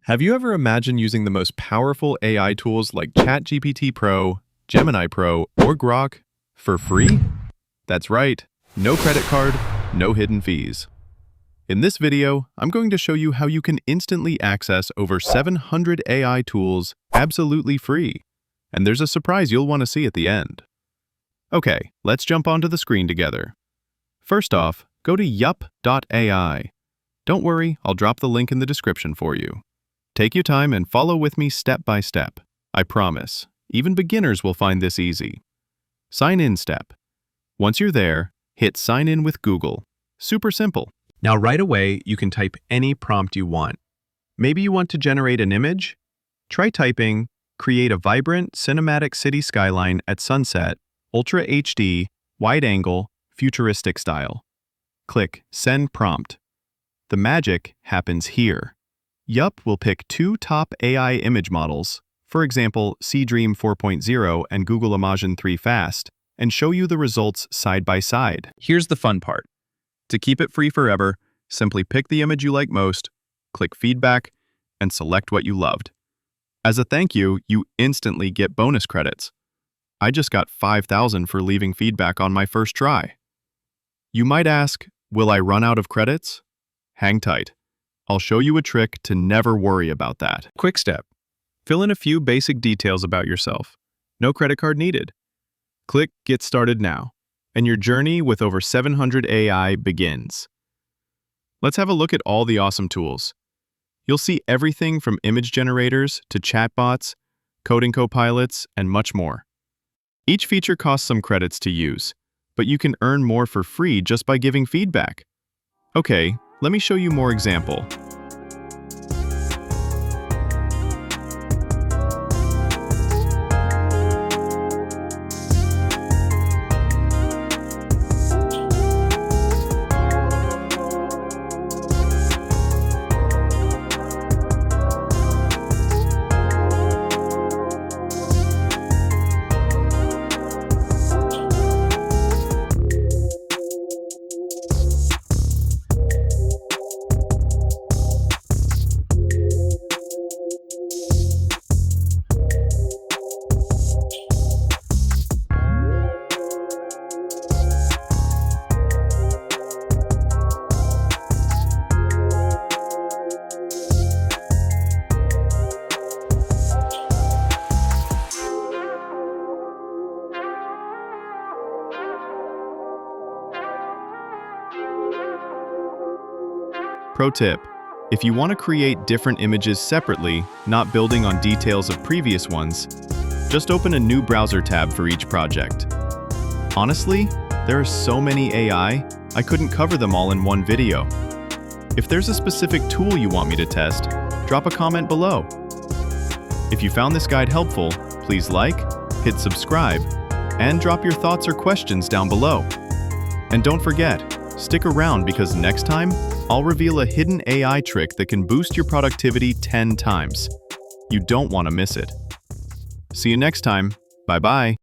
Have you ever imagined using the most powerful AI tools like ChatGPT Pro, Gemini Pro, or Grok for free? That's right, no credit card, no hidden fees. In this video, I'm going to show you how you can instantly access over 700 AI tools absolutely free. And there's a surprise you'll want to see at the end. Okay, let's jump onto the screen together. First off, go to you.AI. Don't worry, I'll drop the link in the description for you. Take your time and follow with me step by step. I promise, even beginners will find this easy. Sign in step. Once you're there, hit sign in with Google. Super simple. Now right away, you can type any prompt you want. Maybe you want to generate an image? Try typing, create a vibrant cinematic city skyline at sunset, Ultra HD, wide angle, futuristic style. Click Send Prompt. The magic happens here. Yup will pick two top AI image models, for example, Dream 4.0 and Google Imagen 3 Fast, and show you the results side by side. Here's the fun part. To keep it free forever, simply pick the image you like most, click Feedback, and select what you loved. As a thank you, you instantly get bonus credits. I just got 5,000 for leaving feedback on my first try. You might ask, will I run out of credits? Hang tight. I'll show you a trick to never worry about that. Quick step. Fill in a few basic details about yourself. No credit card needed. Click Get Started Now, and your journey with over 700 AI begins. Let's have a look at all the awesome tools. You'll see everything from image generators to chatbots, coding copilots, and much more. Each feature costs some credits to use, but you can earn more for free just by giving feedback. Okay, let me show you more example. Pro tip, if you want to create different images separately, not building on details of previous ones, just open a new browser tab for each project. Honestly, there are so many AI, I couldn't cover them all in one video. If there's a specific tool you want me to test, drop a comment below. If you found this guide helpful, please like, hit subscribe, and drop your thoughts or questions down below. And don't forget, stick around because next time, I'll reveal a hidden AI trick that can boost your productivity 10 times. You don't want to miss it. See you next time. Bye-bye.